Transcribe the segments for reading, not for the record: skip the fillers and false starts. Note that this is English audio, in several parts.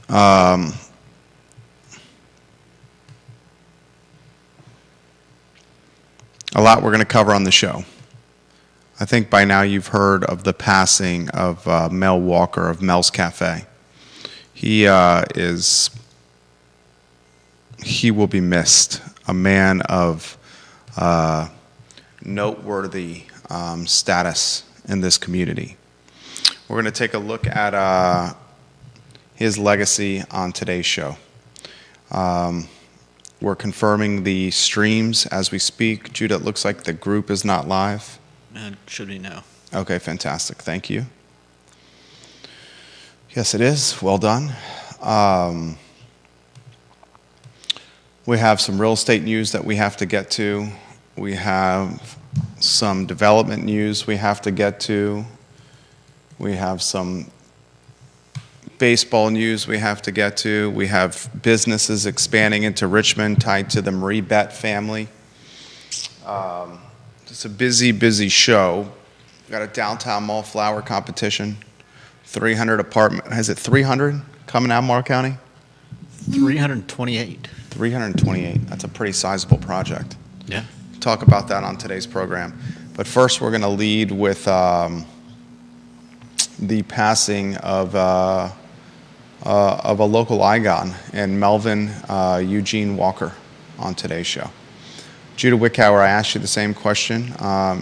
Um, a lot we're going to cover on the show. I think by now you've heard of the passing of Mel Walker of Mel's Cafe. He will be missed. A man of noteworthy status in this community. We're going to take a look at his legacy on today's show. We're confirming the streams as we speak. Judah, it looks like the group is not live. It should be now. Okay, fantastic. Thank you. Yes, it is. Well done. We have some real estate news that we have to get to. We have some development news we have to get to. We have some baseball news we have to get to. We have businesses expanding into Richmond tied to the Marie Bett family. It's a busy, busy show. We've got a downtown mall flower competition. 300 apartment. Is it 300 coming out of Morrow County? 328. 328. That's a pretty sizable project. Yeah. Talk about that on today's program. But first, we're going to lead with the passing of a local icon in Melvin Eugene Walker on today's show. Judah Wickower, I asked you the same question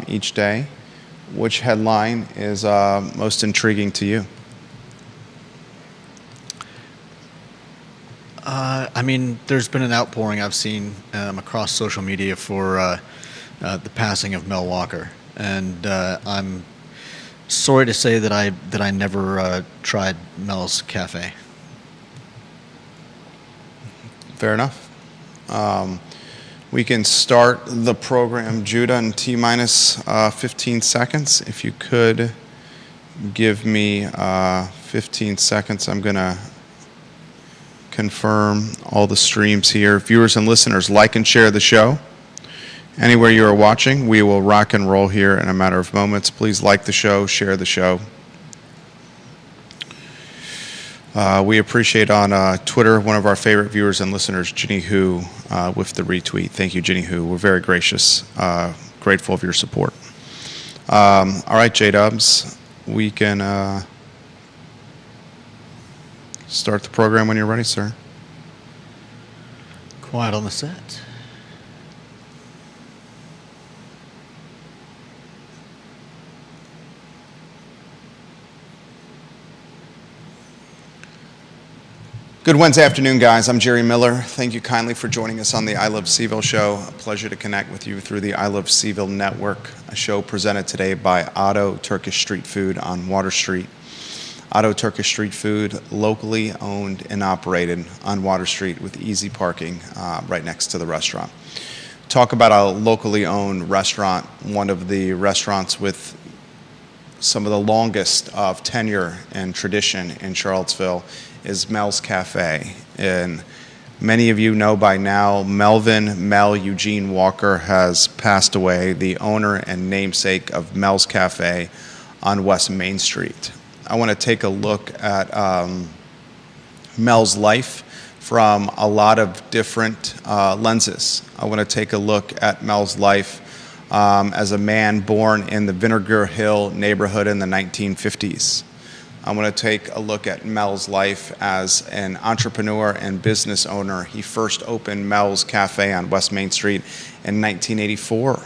each day. Which headline is most intriguing to you? I mean, there's been an outpouring I've seen across social media for the passing of Mel Walker, and I'm sorry to say that I never tried Mel's Cafe. Fair enough. We can start the program, Judah, in T-minus 15 seconds. If you could give me 15 seconds, I'm going to confirm all the streams here. Viewers and listeners, like and share the show. Anywhere you are watching, we will rock and roll here in a matter of moments. Please like the show, share the show. We appreciate on Twitter one of our favorite viewers and listeners, Ginny Hu, with the retweet. Thank you, Ginny Hu. We're very gracious, grateful of your support. All right, J-Dubs, we can start the program when you're ready, sir. Quiet on the set. Good Wednesday afternoon, guys. I'm Jerry Miller. Thank you kindly for joining us on the I Love CVille show. A pleasure to connect with you through the I Love CVille network, a show presented today by Otto Turkish Street Food on Water Street. Otto Turkish Street Food, locally owned and operated on Water Street with easy parking right next to the restaurant. Talk about a locally owned restaurant, one of the restaurants with some of the longest of tenure and tradition in Charlottesville is Mel's Cafe. And many of you know by now, Mel Eugene Walker has passed away, the owner and namesake of Mel's Cafe on West Main Street. I want to take a look at Mel's life from a lot of different lenses. I want to take a look at Mel's life as a man born in the Vinegar Hill neighborhood in the 1950s. I want to take a look at Mel's life as an entrepreneur and business owner. He first opened Mel's Cafe on West Main Street in 1984.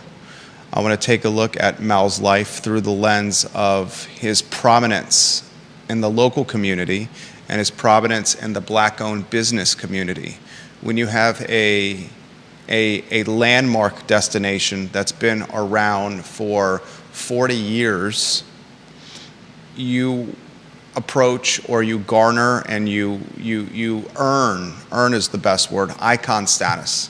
I want to take a look at Mel's life through the lens of his prominence in the local community and his prominence in the black-owned business community. When you have a landmark destination that's been around for 40 years, you approach or you garner and you earn is the best word, icon status.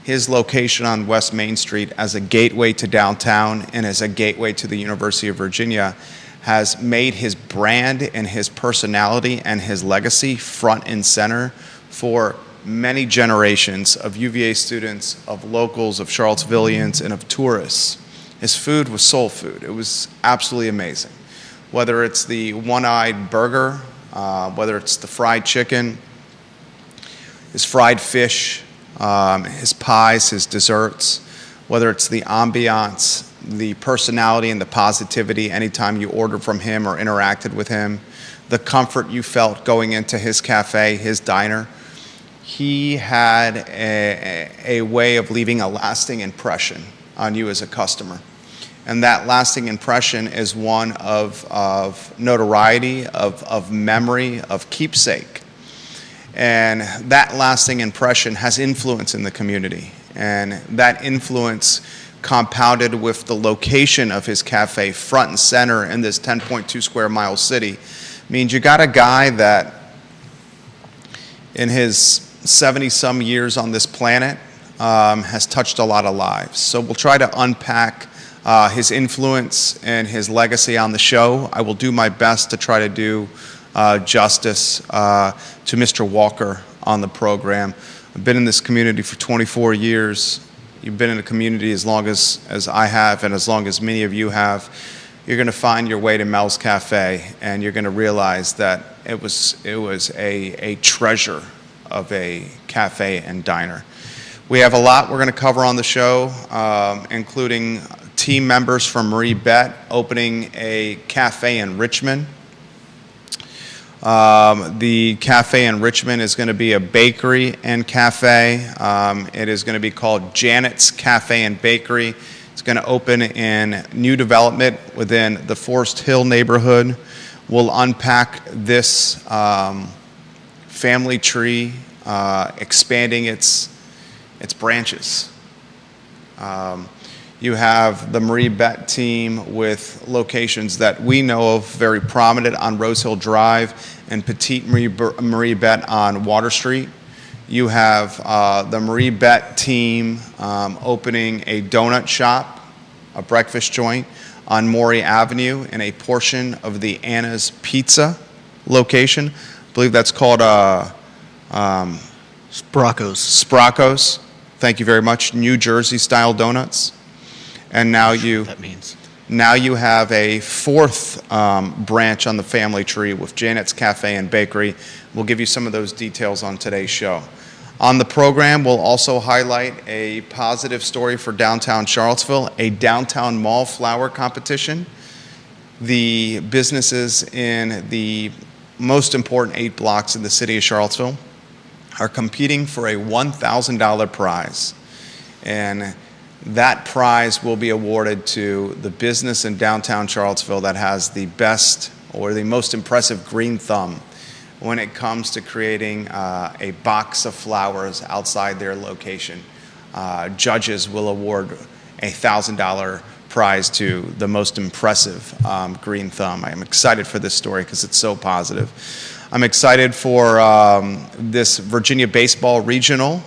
His location on West Main Street as a gateway to downtown and as a gateway to the University of Virginia has made his brand and his personality and his legacy front and center for many generations of UVA students, of locals, of Charlottesvillians, and of tourists. His food was soul food. It was absolutely amazing. Whether it's the one-eyed burger whether it's the fried chicken, his fried fish, his pies, his desserts, whether it's the ambiance, the personality and the positivity anytime you ordered from him or interacted with him, the comfort you felt going into his cafe, his diner. He had a way of leaving a lasting impression on you as a customer. And that lasting impression is one of notoriety, of memory, of keepsake. And that lasting impression has influence in the community. And that influence compounded with the location of his cafe front and center in this 10.2 square mile city means you got a guy that in his 70-some years on this planet has touched a lot of lives. So we'll try to unpack his influence and his legacy on the show. I will do my best to try to do justice to Mr. Walker on the program. I've been in this community for 24 years. You've been in the community as long as I have and as long as many of you have. You're going to find your way to Mel's Cafe, and you're going to realize that it was a treasure of a cafe and diner. We have a lot we're going to cover on the show, including team members from Marie Bett opening a cafe in Richmond. The cafe in Richmond is going to be a bakery and cafe. It is going to be called Janet's Cafe and Bakery. It's going to open in new development within the Forest Hill neighborhood. We'll unpack this family tree, expanding its branches. You have the Marie Bett team with locations that we know of very prominent on Rose Hill Drive and Petite Marie Bett on Water Street. You have the Marie Bett team opening a donut shop, a breakfast joint on Maury Avenue in a portion of the Anna's Pizza location. I believe that's called Spracco's. Thank you very much. New Jersey style donuts. And now you have a fourth branch on the family tree with Janet's Cafe and Bakery. We'll give you some of those details on today's show. On the program, we'll also highlight a positive story for downtown Charlottesville, a downtown mall flower competition. The businesses in the most important 8 blocks in the city of Charlottesville are competing for a $1,000 prize. And that prize will be awarded to the business in downtown Charlottesville that has the best or the most impressive green thumb when it comes to creating a box of flowers outside their location. Judges will award a $1,000 prize to the most impressive green thumb. I am excited for this story because it's so positive. I'm excited for this Virginia Baseball Regional.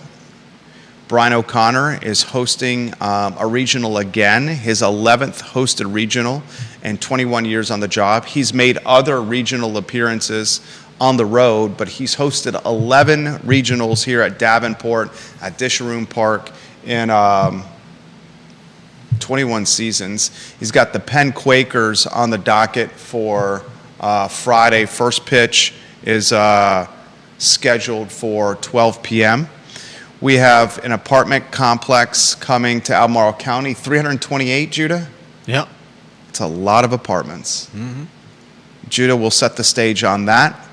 Brian O'Connor is hosting a regional again, his 11th hosted regional and 21 years on the job. He's made other regional appearances on the road, but he's hosted 11 regionals here at Davenport, at Disharoon Park in 21 seasons. He's got the Penn Quakers on the docket for Friday. First pitch is scheduled for 12 p.m. We have an apartment complex coming to Albemarle County, 328, Judah? Yep. It's a lot of apartments. Mm-hmm. Judah will set the stage on that.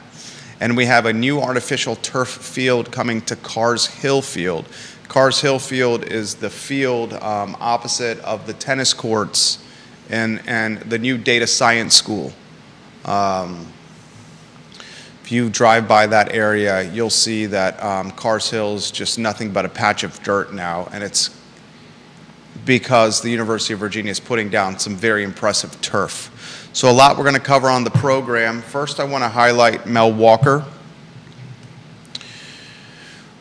And we have a new artificial turf field coming to Cars Hill Field. Cars Hill Field is the field opposite of the tennis courts and the new data science school. If you drive by that area, you'll see that Cars Hill is just nothing but a patch of dirt now, and it's because the University of Virginia is putting down some very impressive turf. So a lot we're going to cover on the program. First, I want to highlight Mel Walker.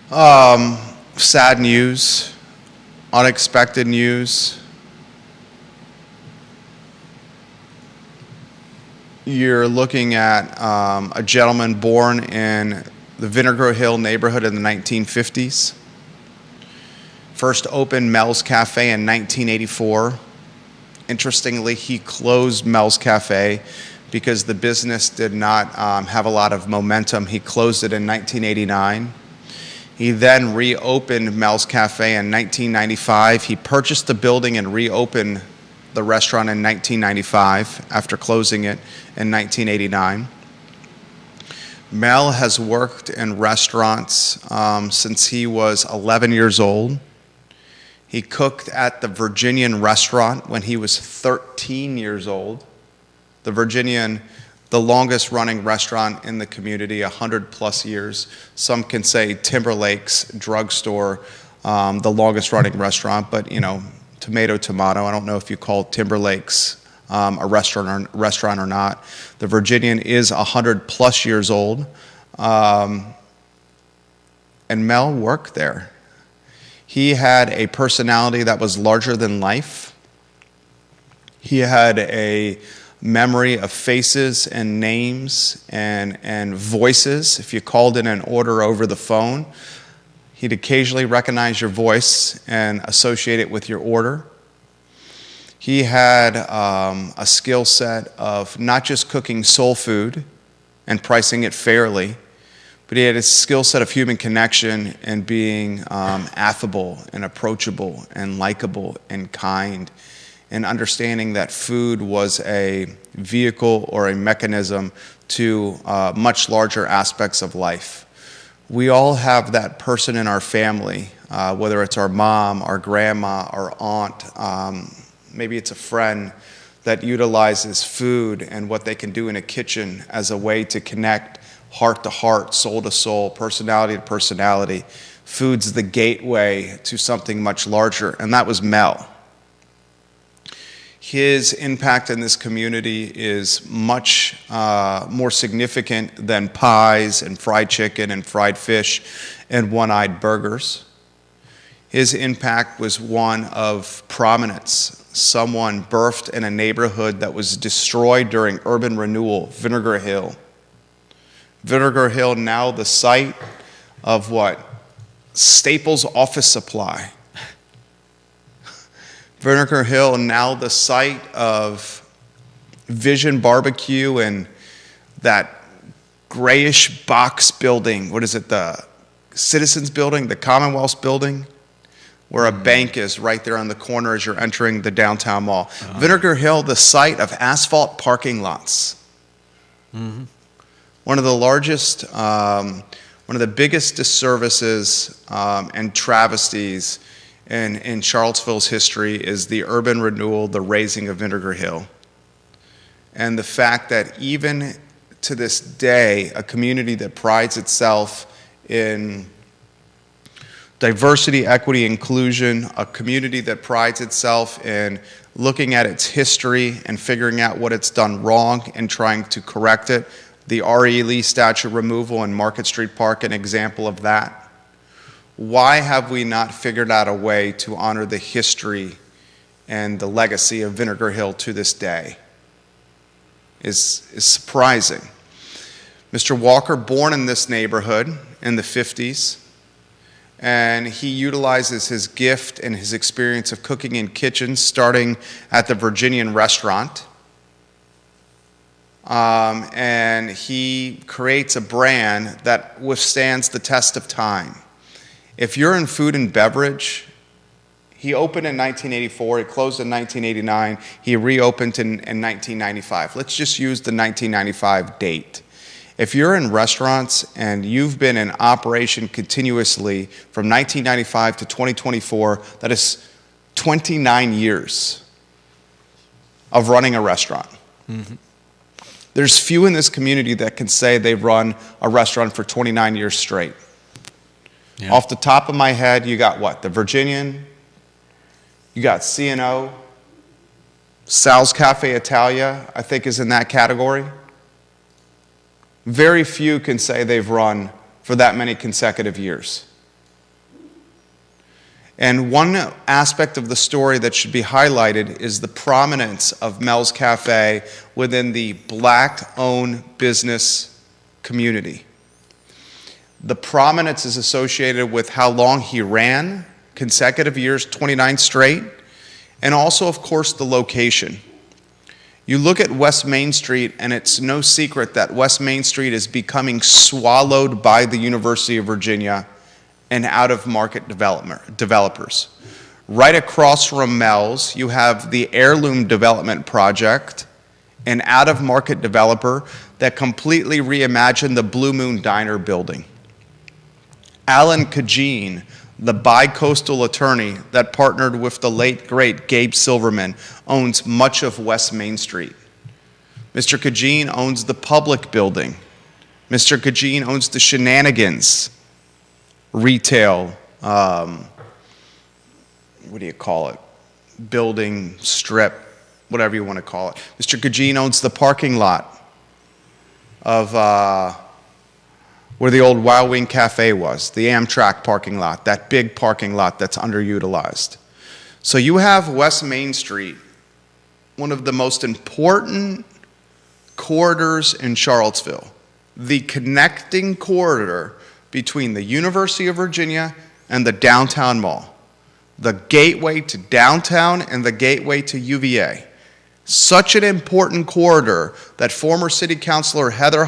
Sad news, unexpected news. You're looking at a gentleman born in the Vinegar Hill neighborhood in the 1950s. First opened Mel's Cafe in 1984. Interestingly, he closed Mel's Cafe because the business did not have a lot of momentum. He closed it in 1989. He then reopened Mel's Cafe in 1995. He purchased the building and reopened the restaurant in 1995 after closing it in 1989. Mel has worked in restaurants since he was 11 years old. He cooked at the Virginian restaurant when he was 13 years old. The Virginian, the longest running restaurant in the community, 100 plus years. Some can say Timberlake's drugstore, the longest running restaurant, but tomato, tomato. I don't know if you call Timberlake's a restaurant or not. The Virginian is 100 plus years old, and Mel worked there. He had a personality that was larger than life. He had a memory of faces and names and voices. If you called in an order over the phone, he'd occasionally recognize your voice and associate it with your order. He had a skill set of not just cooking soul food and pricing it fairly, but he had a skill set of human connection and being affable and approachable and likable and kind, and understanding that food was a vehicle or a mechanism to much larger aspects of life. We all have that person in our family, whether it's our mom, our grandma, our aunt, maybe it's a friend that utilizes food and what they can do in a kitchen as a way to connect heart to heart, soul to soul, personality to personality. Food's the gateway to something much larger, and that was Mel. His impact in this community is much more significant than pies and fried chicken and fried fish and one-eyed burgers. His impact was one of prominence. Someone birthed in a neighborhood that was destroyed during urban renewal, Vinegar Hill. Vinegar Hill, now the site of what? Staples Office Supply. Vinegar Hill, now the site of Vision Barbecue and that grayish box building. What is it? The Citizens Building, the Commonwealth Building, where a bank is right there on the corner as you're entering the downtown mall. Vinegar Hill, the site of asphalt parking lots. Mm-hmm. One of the largest, one of the biggest disservices and travesties in Charlottesville's history is the urban renewal, the razing of Vinegar Hill. And the fact that even to this day, a community that prides itself in diversity, equity, inclusion, a community that prides itself in looking at its history and figuring out what it's done wrong and trying to correct it. The R.E. Lee statue removal in Market Street Park, an example of that. Why have we not figured out a way to honor the history and the legacy of Vinegar Hill to this day? Is surprising. Mr. Walker, born in this neighborhood in the 50s, and he utilizes his gift and his experience of cooking in kitchens, starting at the Virginian restaurant. And he creates a brand that withstands the test of time. If you're in food and beverage, he opened in 1984, he closed in 1989, he reopened in 1995. Let's just use the 1995 date. If you're in restaurants and you've been in operation continuously from 1995 to 2024, that is 29 years of running a restaurant. Mm-hmm. There's few in this community that can say they've run a restaurant for 29 years straight. Yeah. Off the top of my head, you got what? The Virginian, you got C&O, Sal's Cafe Italia, I think is in that category. Very few can say they've run for that many consecutive years. And one aspect of the story that should be highlighted is the prominence of Mel's Cafe within the Black-owned business community. The prominence is associated with how long he ran, consecutive years, 29 straight, and also, of course, the location. You look at West Main Street, and it's no secret that West Main Street is becoming swallowed by the University of Virginia and out-of-market developers. Right across from Mel's, you have the Heirloom Development Project, an out-of-market developer that completely reimagined the Blue Moon Diner building. Alan Kajin, the bi-coastal attorney that partnered with the late, great Gabe Silverman, owns much of West Main Street. Mr. Kajin owns the Public building. Mr. Kajin owns the Shenanigans retail, what do you call it? Building, strip, whatever you want to call it. Mr. Kajin owns the parking lot of where the old Wild Wing Cafe was, the Amtrak parking lot, that big parking lot that's underutilized. So you have West Main Street, one of the most important corridors in Charlottesville, the connecting corridor between the University of Virginia and the downtown mall, the gateway to downtown and the gateway to UVA. Such an important corridor that former City Councilor Heather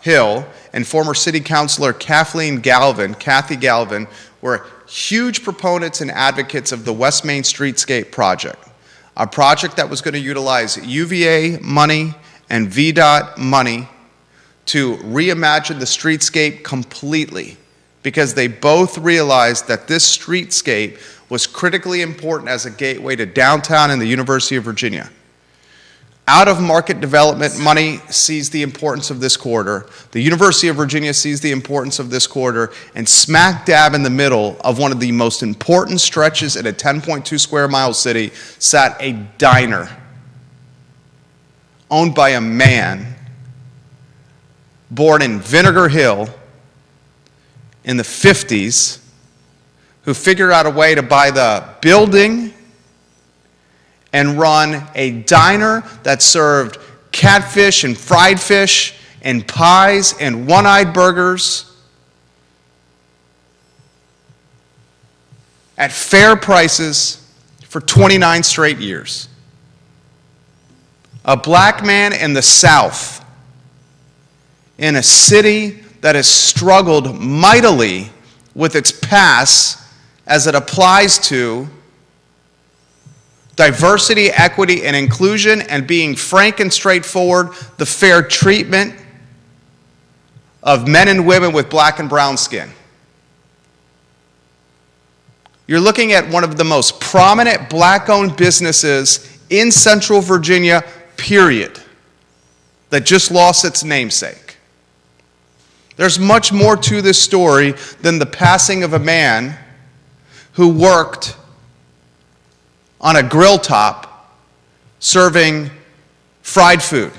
Hill and former City Councilor Kathy Galvin were huge proponents and advocates of the West Main Streetscape project, a project that was going to utilize UVA money and VDOT money to reimagine the streetscape completely, because they both realized that this streetscape was critically important as a gateway to downtown and the University of Virginia. Out-of-market development money sees the importance of this corridor. The University of Virginia sees the importance of this corridor, and smack dab in the middle of one of the most important stretches in a 10.2 square mile city sat a diner owned by a man born in Vinegar Hill in the 50s, who figured out a way to buy the building and run a diner that served catfish and fried fish and pies and one-eyed burgers at fair prices for 29 straight years. A black man in the South, in a city that has struggled mightily with its past as it applies to diversity, equity, and inclusion, and being frank and straightforward, the fair treatment of men and women with black and brown skin. You're looking at one of the most prominent black-owned businesses in Central Virginia, period, that just lost its namesake. There's much more to this story than the passing of a man who worked on a grill top serving fried food.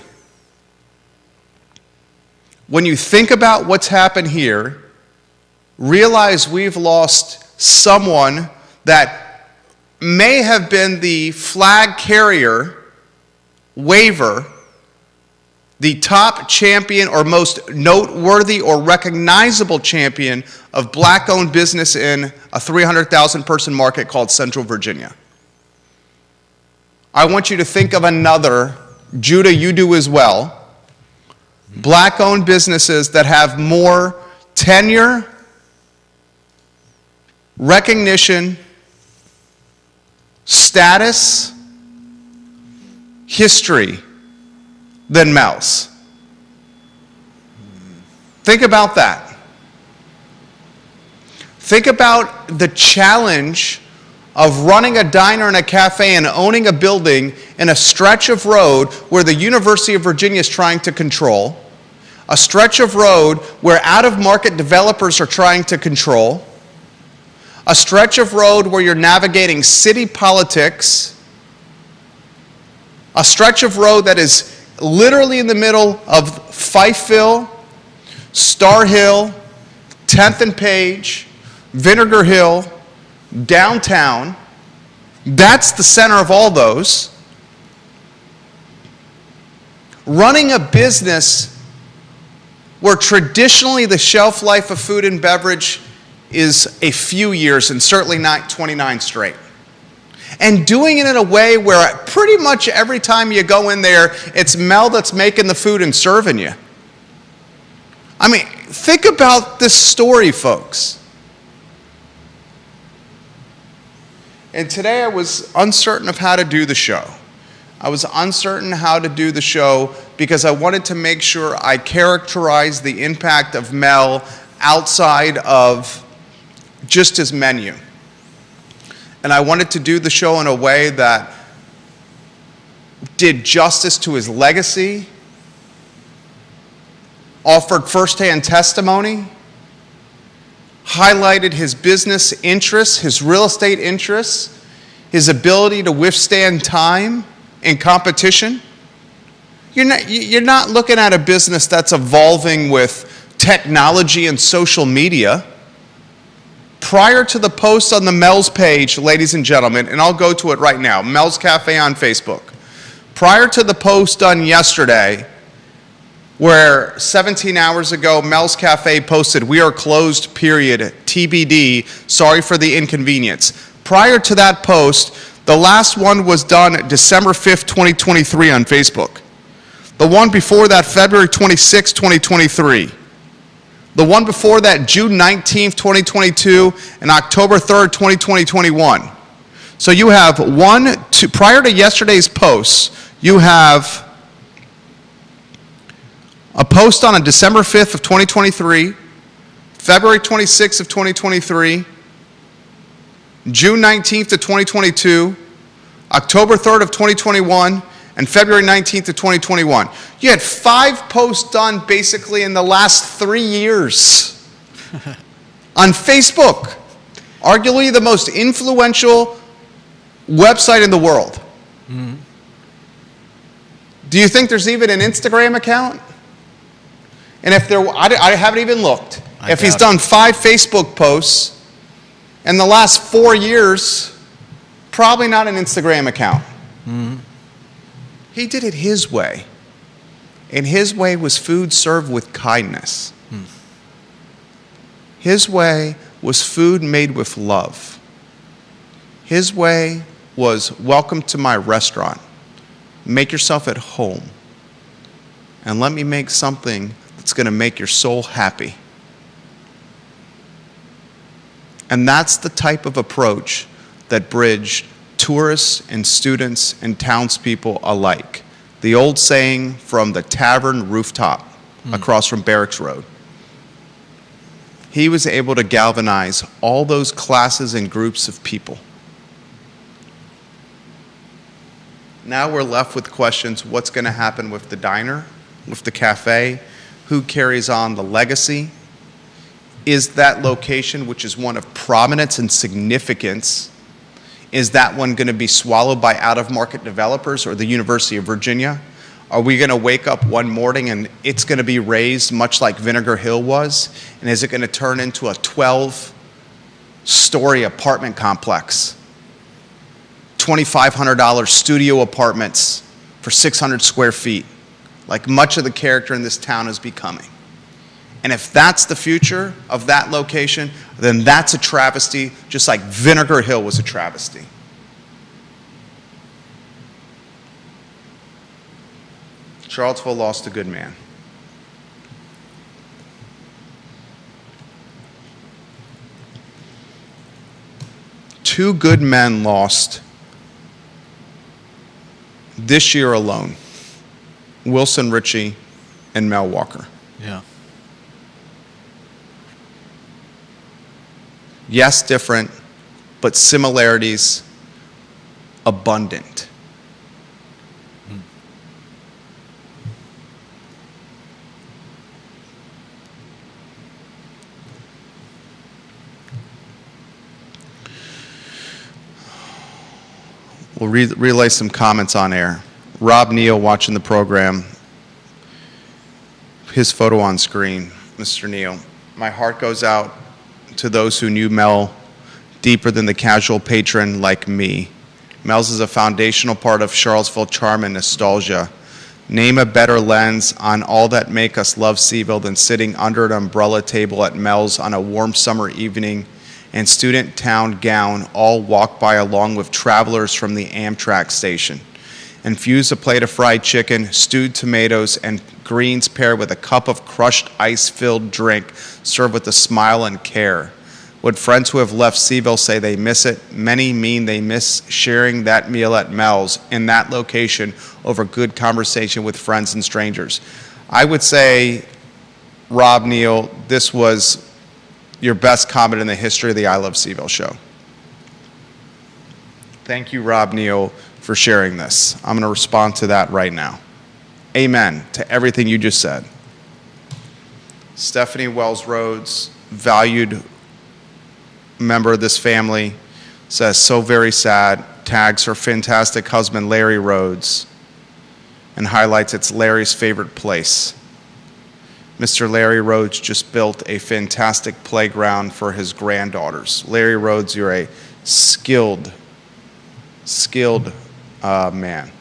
When you think about what's happened here, realize we've lost someone that may have been the flag carrier, waver, the top champion or most noteworthy or recognizable champion of black-owned business in a 300,000 person market called Central Virginia. I want you to think of another, Judah, you do as well, black-owned businesses that have more tenure, recognition, status, history than Mel's. Think about that. Think about the challenge of running a diner and a cafe and owning a building in a stretch of road where the University of Virginia is trying to control, a stretch of road where out-of-market developers are trying to control, a stretch of road where you're navigating city politics, a stretch of road that is literally in the middle of Fifeville, Star Hill, 10th and Page, Vinegar Hill, downtown. That's the center of all those. Running a business where traditionally the shelf life of food and beverage is a few years and certainly not 29 straight. and doing it in a way where pretty much every time you go in there, it's Mel that's making the food and serving you. I mean, think about this story, folks. And today I was uncertain of how to do the show. I was uncertain how to do the show because I wanted to make sure I characterized the impact of Mel outside of just his menu. And I wanted to do the show in a way that did justice to his legacy, offered firsthand testimony, highlighted his business interests, his real estate interests, his ability to withstand time and competition. You're not looking at a business that's evolving with technology and social media. Prior to the post on the Mel's page, ladies and gentlemen, and I'll go to it right now, Mel's Cafe on Facebook. Prior to the post done yesterday, where 17 hours ago, Mel's Cafe posted, "We are closed, period, TBD, sorry for the inconvenience." Prior to that post, the last one was done December 5th, 2023 on Facebook. The one before that, February 26th, 2023. The one before that, June 19th, 2022, and October 3rd, 2021. So you have prior to yesterday's posts, you have a post on December 5th of 2023, February 26th of 2023, June 19th of 2022, October 3rd of 2021, and February 19th of 2021. You had 5 posts done basically in the last 3 years on Facebook, arguably the most influential website in the world. Mm-hmm. Do you think there's even an Instagram account? And if there, I haven't even looked. If he's done 5 Facebook posts in the last 4 years, probably not an Instagram account. Mm-hmm. He did it his way. And his way was food served with kindness. Mm. His way was food made with love. His way was welcome to my restaurant. Make yourself at home. And let me make something that's going to make your soul happy. And that's the type of approach that bridged tourists and students and townspeople alike. The old saying from the tavern rooftop across from Barracks Road. He was able to galvanize all those classes and groups of people. Now we're left with questions: what's going to happen with the diner, with the cafe? Who carries on the legacy? Is that location, which is one of prominence and significance, is that one going to be swallowed by out-of-market developers or the University of Virginia? Are we going to wake up one morning and it's going to be raised much like Vinegar Hill was? And is it going to turn into a 12-story apartment complex? $2,500 studio apartments for 600 square feet, like much of the character in this town is becoming. And if that's the future of that location, then that's a travesty, just like Vinegar Hill was a travesty. Charlottesville lost a good man. Two good men lost this year alone. Wilson Ritchie and Mel Walker. Yeah. Yes, different, but similarities abundant. We'll relay some comments on air. Rob Neal watching the program. His photo on screen, Mr. Neal. My heart goes out to those who knew Mel deeper than the casual patron like me. Mel's is a foundational part of Charlottesville charm and nostalgia. Name a better lens on all that make us love Seville than sitting under an umbrella table at Mel's on a warm summer evening and student town gown all walk by along with travelers from the Amtrak station. Infuse a plate of fried chicken, stewed tomatoes, and greens paired with a cup of crushed ice-filled drink served with a smile and care. Would friends who have left Seaville say they miss it? Many mean they miss sharing that meal at Mel's in that location over good conversation with friends and strangers. I would say, Rob Neal, this was your best comment in the history of the I Love Seaville show. Thank you, Rob Neal, for sharing this. I'm going to respond to that right now. Amen to everything you just said. Stephanie Wells Rhodes, valued member of this family, says, so very sad, tags her fantastic husband, Larry Rhodes, and highlights it's Larry's favorite place. Mr. Larry Rhodes just built a fantastic playground for his granddaughters. Larry Rhodes, you're a skilled man.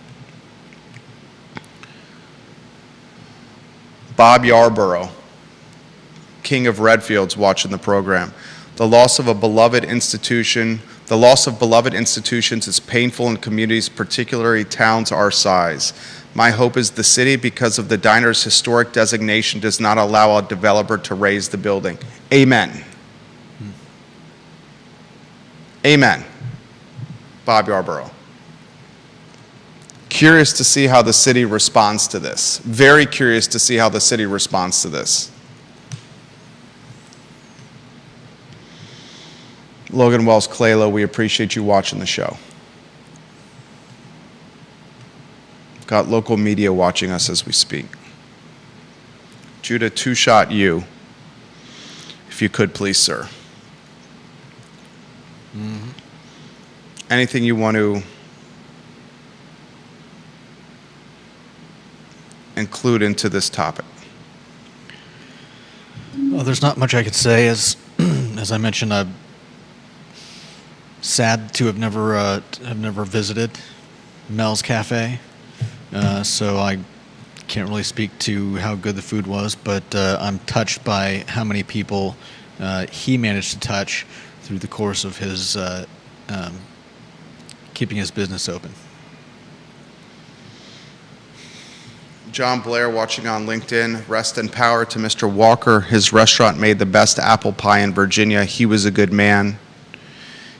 Bob Yarborough, King of Redfield's, watching the program. The loss of beloved institutions is painful in communities, particularly towns our size. My hope is the city, because of the diner's historic designation, does not allow a developer to raise the building. Amen. Amen. Bob Yarborough. Curious to see how the city responds to this. Very curious to see how the city responds to this. Logan Wells Claylo, we appreciate you watching the show. Got local media watching us as we speak. Judah, two-shot you, if you could please, sir. Mm-hmm. Anything you want to include into this topic? Well, there's not much I could say. As I mentioned, I'm sad to have never visited Mel's Cafe, so I can't really speak to how good the food was. But I'm touched by how many people he managed to touch through the course of his keeping his business open. John Blair watching on LinkedIn, rest in power to Mr. Walker. His restaurant made the best apple pie in Virginia. He was a good man.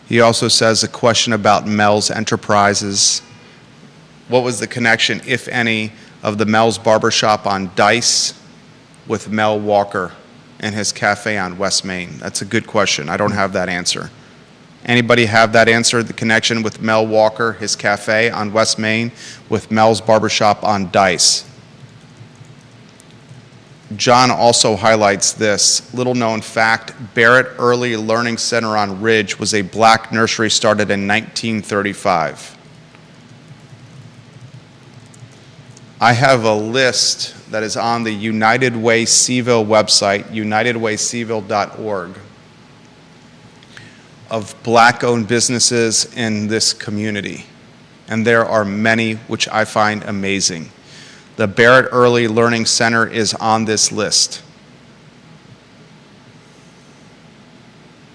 He also says a question about Mel's Enterprises. What was the connection, if any, of the Mel's Barbershop on Dice with Mel Walker and his cafe on West Main? That's a good question. I don't have that answer. Anybody have that answer, the connection with Mel Walker, his cafe on West Main, with Mel's Barbershop on Dice? John also highlights this little known fact: Barrett Early Learning Center on Ridge was a black nursery started in 1935. I have a list that is on the United Way Seaville website, unitedwayseaville.org, of black-owned businesses in this community. And there are many which I find amazing. The Barrett Early Learning Center is on this list.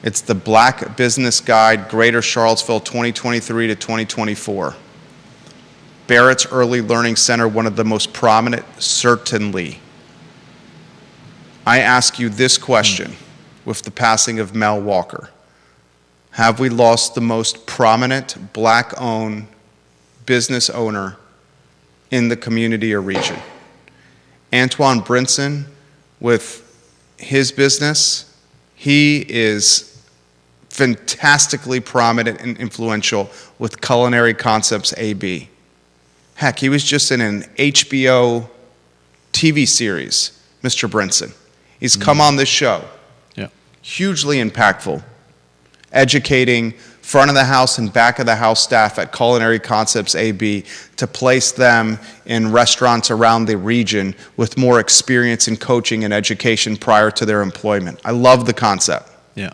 It's the Black Business Guide, Greater Charlottesville 2023 to 2024. Barrett's Early Learning Center, one of the most prominent, certainly. I ask you this question with the passing of Mel Walker. Have we lost the most prominent black-owned business owner in the community or region? Antoine Brinson, with his business, he is fantastically prominent and influential with Culinary Concepts AB. Heck, he was just in an HBO TV series, Mr. Brinson. He's come on this show. Yeah. Hugely impactful, educating front of the house and back of the house staff at Culinary Concepts AB to place them in restaurants around the region with more experience in coaching and education prior to their employment. I love the concept. Yeah.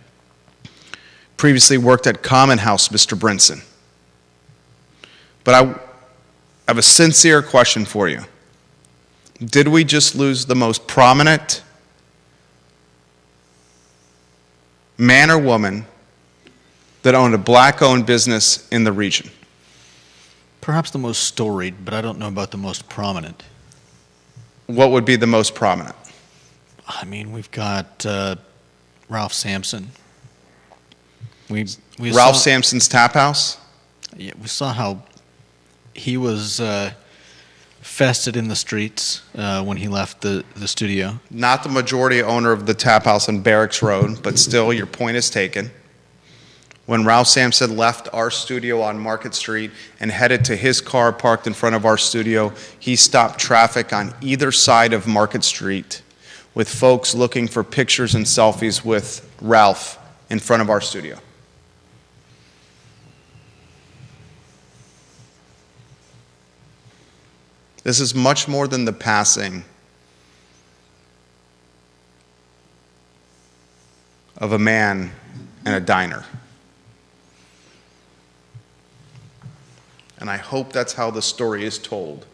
Previously worked at Common House, Mr. Brinson. But I have a sincere question for you. Did we just lose the most prominent man or woman that owned a black-owned business in the region? Perhaps the most storied, but I don't know about the most prominent. What would be the most prominent? I mean, we've got Ralph Sampson. We Ralph saw, Sampson's Tap House? Yeah, we saw how he was fested in the streets when he left the studio. Not the majority owner of the Tap House on Barracks Road, but still, your point is taken. When Ralph Sampson left our studio on Market Street and headed to his car parked in front of our studio, he stopped traffic on either side of Market Street with folks looking for pictures and selfies with Ralph in front of our studio. This is much more than the passing of a man in a diner. And I hope that's how the story is told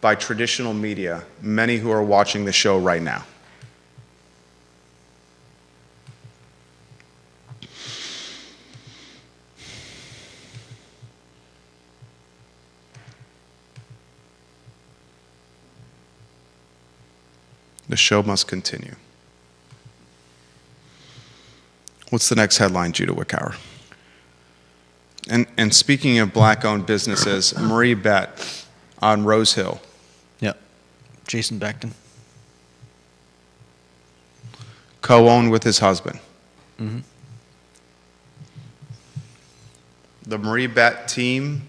by traditional media, many who are watching the show right now. The show must continue. What's the next headline, Judah Wickower? And speaking of black-owned businesses, Marie Bett on Rose Hill. Yep. Jason Beckton. Co-owned with his husband. Mm-hmm. The Marie Bett team,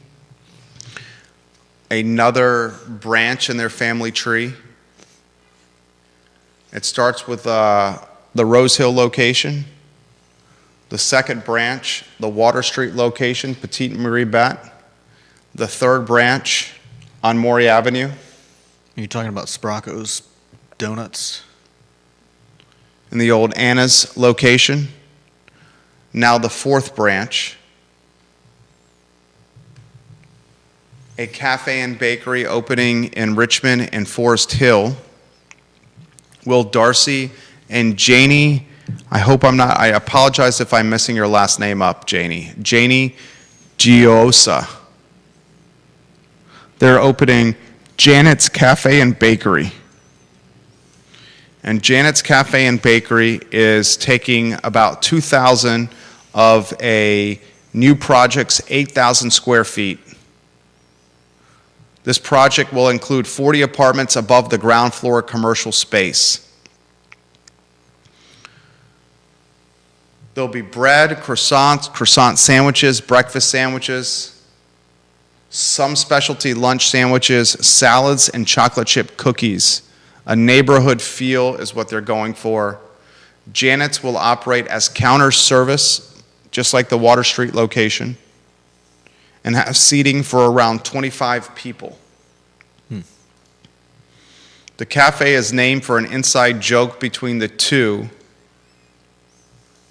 another branch in their family tree. It starts with the Rose Hill location. The second branch, the Water Street location, Petite Marie Bett. The third branch on Maury Avenue. Are you talking about Sprocco's Donuts? In the old Anna's location. Now the fourth branch. A cafe and bakery opening in Richmond and Forest Hill. Will Darcy and Janie, I apologize if I'm messing your last name up, Janie. Janie Giosa. They're opening Janet's Cafe and Bakery. And Janet's Cafe and Bakery is taking about 2,000 of a new project's 8,000 square feet. This project will include 40 apartments above the ground floor commercial space. There'll be bread, croissants, croissant sandwiches, breakfast sandwiches, some specialty lunch sandwiches, salads, and chocolate chip cookies. A neighborhood feel is what they're going for. Janet's will operate as counter service, just like the Water Street location, and have seating for around 25 people. The cafe is named for an inside joke between the two,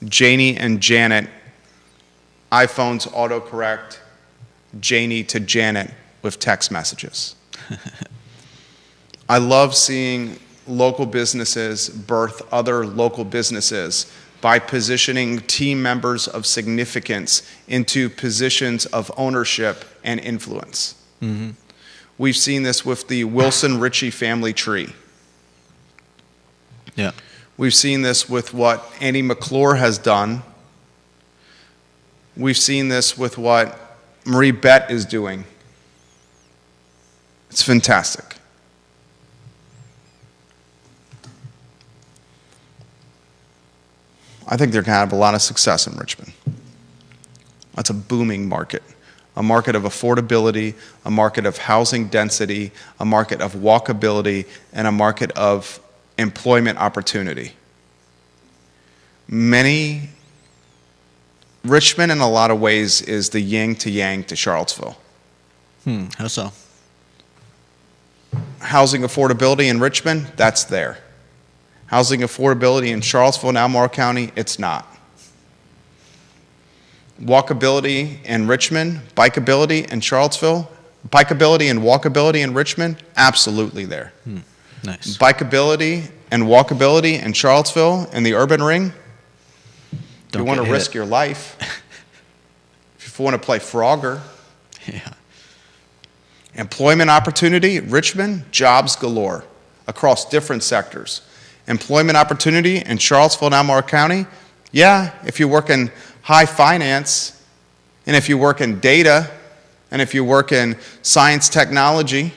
Janie and Janet. iPhones autocorrect Janie to Janet with text messages. I love seeing local businesses birth other local businesses by positioning team members of significance into positions of ownership and influence. Mm-hmm. We've seen this with the Wilson Ritchie family tree. Yeah. We've seen this with what Annie McClure has done. We've seen this with what Marie Bett is doing. It's fantastic. I think they're going to have a lot of success in Richmond. That's a booming market. A market of affordability, a market of housing density, a market of walkability, and a market of employment opportunity. Richmond in a lot of ways is the yin to yang to Charlottesville. How so? Housing affordability in Richmond, that's there. Housing affordability in Charlottesville and Albemarle County, it's not. Walkability in Richmond, bikeability in Charlottesville, bikeability and walkability in Richmond, absolutely there. Nice. Bikeability and walkability in Charlottesville and the urban ring, Don't you want get to hit. risk your life, If we want to play Frogger. Yeah. Employment opportunity, Richmond, jobs galore across different sectors. Employment opportunity in Charlottesville and Albemarle County, yeah, if you work in high finance, and if you work in data, and if you work in science technology.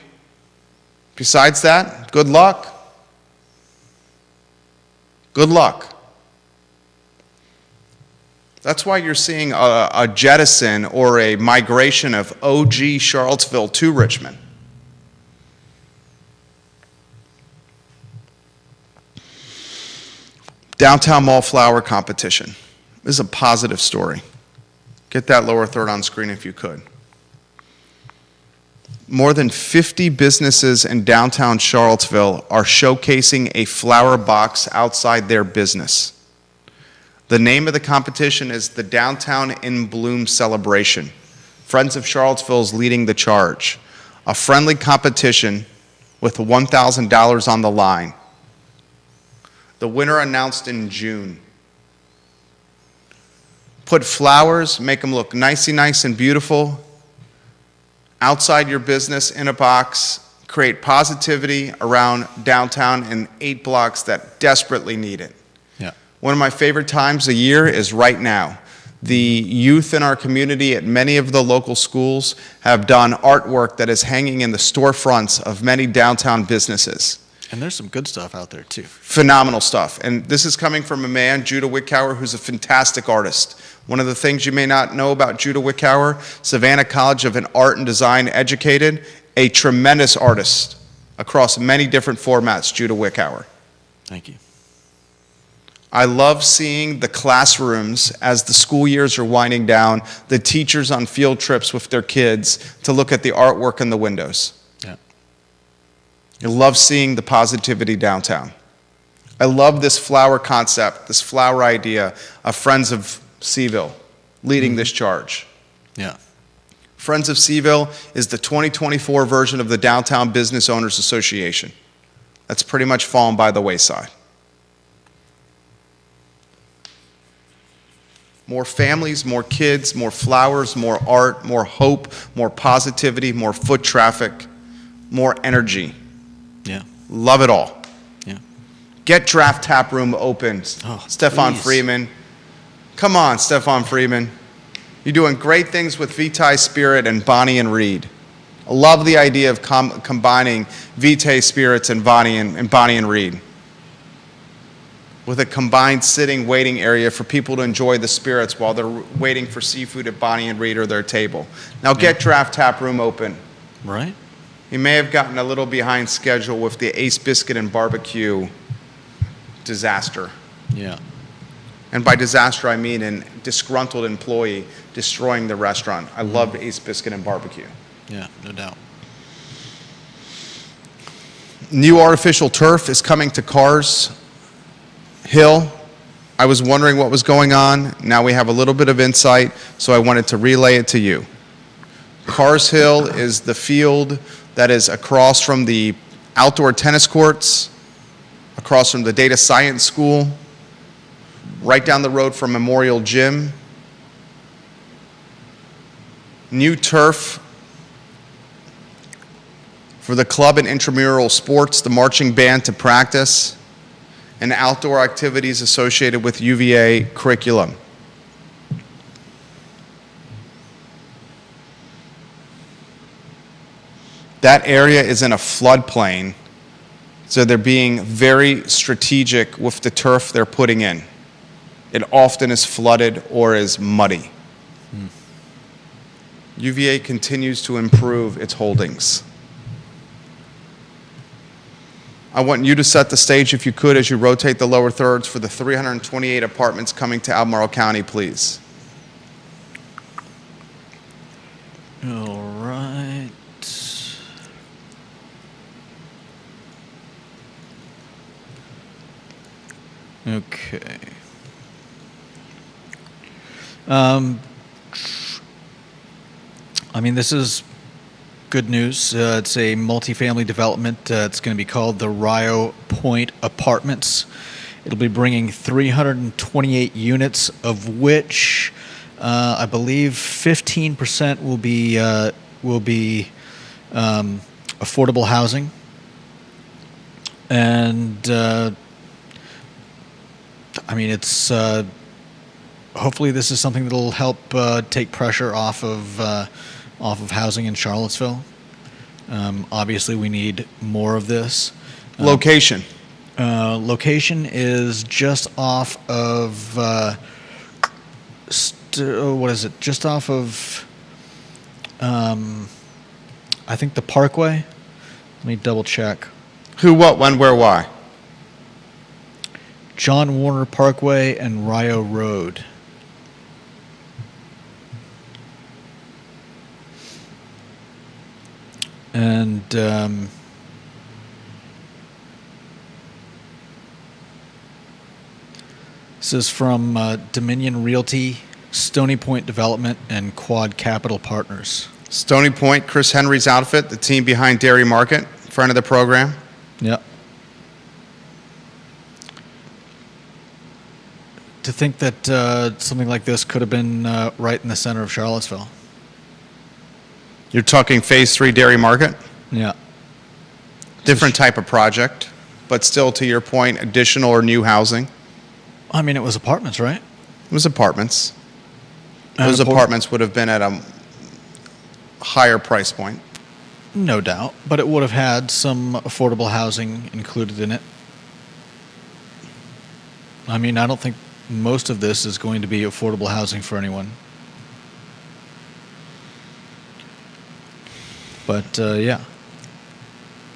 Besides that, good luck. Good luck. That's why you're seeing a jettison or a migration of OG Charlottesville to Richmond. Downtown Mall Flower Competition. This is a positive story. Get that lower third on screen if you could. More than 50 businesses in downtown Charlottesville are showcasing a flower box outside their business. The name of the competition is the Downtown in Bloom Celebration. Friends of Charlottesville is leading the charge. A friendly competition with $1,000 on the line. The winner announced in June. Put flowers, make them look nice and beautiful, outside your business in a box, create positivity around downtown and 8 blocks that desperately need it. Yeah. One of my favorite times a year is right now. The youth in our community at many of the local schools have done artwork that is hanging in the storefronts of many downtown businesses. And there's some good stuff out there, too. Phenomenal stuff. And this is coming from a man, Judah Wickower, who's a fantastic artist. One of the things you may not know about Judah Wickower, Savannah College of Art and Design educated, a tremendous artist across many different formats, Judah Wickower. Thank you. I love seeing the classrooms as the school years are winding down, the teachers on field trips with their kids to look at the artwork in the windows. Yeah. I love seeing the positivity downtown. I love this flower concept, this flower idea of Friends of Seville leading this charge. Yeah. Friends of Seville is the 2024 version of the Downtown Business Owners Association. That's pretty much fallen by the wayside. More families, more kids, more flowers, more art, more hope, more positivity, more foot traffic, more energy. Yeah. Love it all. Yeah. Get Draft Tap Room open. Oh, Stefan please. Freeman. Come on, Stefan Freeman. You're doing great things with Vitae Spirit and Bonnie and Reed. I love the idea of combining Vitae Spirits and Bonnie and Reed with a combined sitting waiting area for people to enjoy the spirits while they're waiting for seafood at Bonnie and Reed or their table. Now get Draft Tap Room open. Right? You may have gotten a little behind schedule with the Ace Biscuit and Barbecue disaster. Yeah. And by disaster, I mean a disgruntled employee destroying the restaurant. I loved Ace Biscuit and Barbecue. Yeah, no doubt. New artificial turf is coming to Cars Hill. I was wondering what was going on. Now we have a little bit of insight, so I wanted to relay it to you. Cars Hill is the field that is across from the outdoor tennis courts, across from the data science school, right down the road from Memorial Gym. New turf for the club and intramural sports, the marching band to practice, and outdoor activities associated with UVA curriculum. That area is in a floodplain, so they're being very strategic with the turf they're putting in. It often is flooded or is muddy. UVA continues to improve its holdings. I want you to set the stage, if you could, as you rotate the lower thirds for the 328 apartments coming to Albemarle County, please. All right. Okay. I mean, this is good news. It's a multifamily development. It's going to be called the Rio Point Apartments. It'll be bringing 328 units, of which I believe 15% will be affordable housing, and I mean it's. Hopefully, this is something that'll help take pressure off of housing in Charlottesville. Obviously, we need more of this. Location. Location is just off of what is it? Just off of I think the Parkway. Let me double check. Who, what, when, where, why? John Warner Parkway and Rio Road. And this is from Dominion Realty, Stony Point Development, and Quad Capital Partners. Stony Point, Chris Henry's outfit, the team behind Dairy Market, friend of the program. Yep. To think that something like this could have been right in the center of Charlottesville. You're talking Phase 3 Dairy Market? Yeah. Different type of project, but still, to your point, additional or new housing. I mean, it was apartments, right? It was apartments. And Those apartments would have been at a higher price point. No doubt, but it would have had some affordable housing included in it. I mean, I don't think most of this is going to be affordable housing for anyone. But, yeah.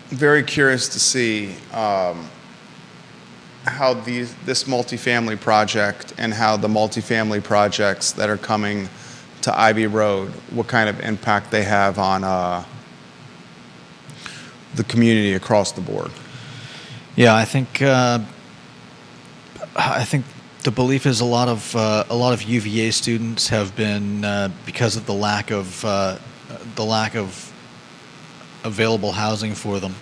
Very curious to see how this multifamily project and how the multifamily projects that are coming to Ivy Road, what kind of impact they have on the community across the board. Yeah, I think the belief is a lot of UVA students have been because of the lack of available housing for them.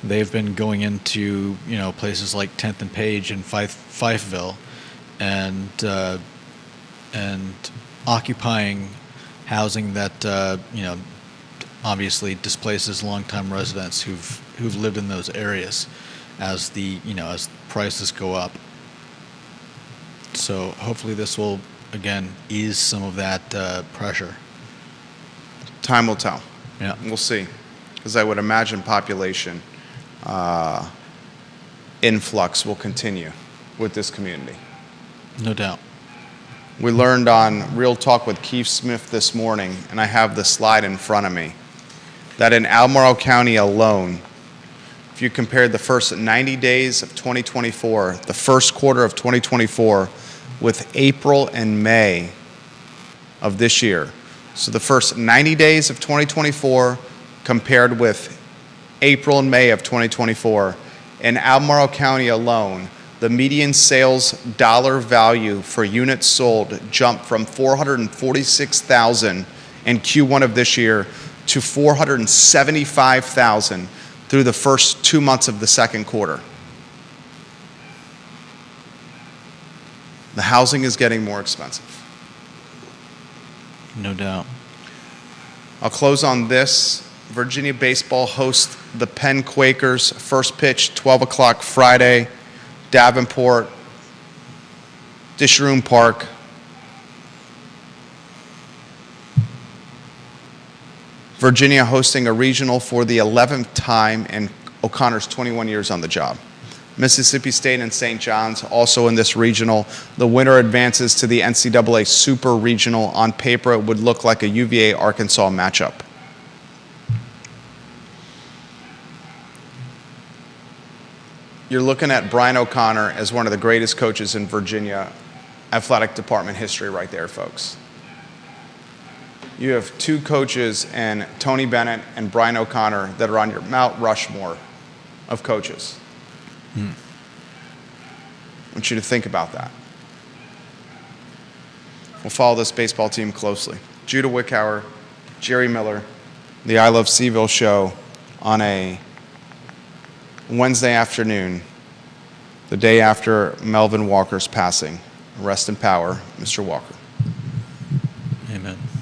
They've been going into places like 10th and Page and Fifeville, and occupying housing that obviously displaces longtime residents who've lived in those areas as as prices go up. So hopefully this will again ease some of that pressure. Time will tell. Yeah, We'll see. Because I would imagine population influx will continue with this community. no doubt. We learned on Real Talk with Keith Smith this morning, and I have the slide in front of me, that in Albemarle County alone, if you compared the first 90 days of 2024, the first quarter of 2024, with April and May of this year, so the first 90 days of 2024 compared with April and May of 2024, in Albemarle County alone, the median sales dollar value for units sold jumped from $446,000 in Q1 of this year to $475,000 through the first 2 months of the second quarter. The housing is getting more expensive. No doubt. I'll close on this. Virginia baseball hosts the Penn Quakers. First pitch, 12 o'clock Friday, Davenport, Disharoon Park. Virginia hosting a regional for the 11th time in O'Connor's 21 years on the job. Mississippi State and St. John's also in this regional. The winner advances to the NCAA Super Regional. On paper, it would look like a UVA-Arkansas matchup. You're looking at Brian O'Connor as one of the greatest coaches in Virginia athletic department history right there, folks. You have two coaches, and Tony Bennett and Brian O'Connor, that are on your Mount Rushmore of coaches. I want you to think about that. We'll follow this baseball team closely. Judah Wickhauer, Jerry Miller, the I Love Seville show on a Wednesday afternoon, the day after Melvin Walker's passing. Rest in power, Mr. Walker. Amen.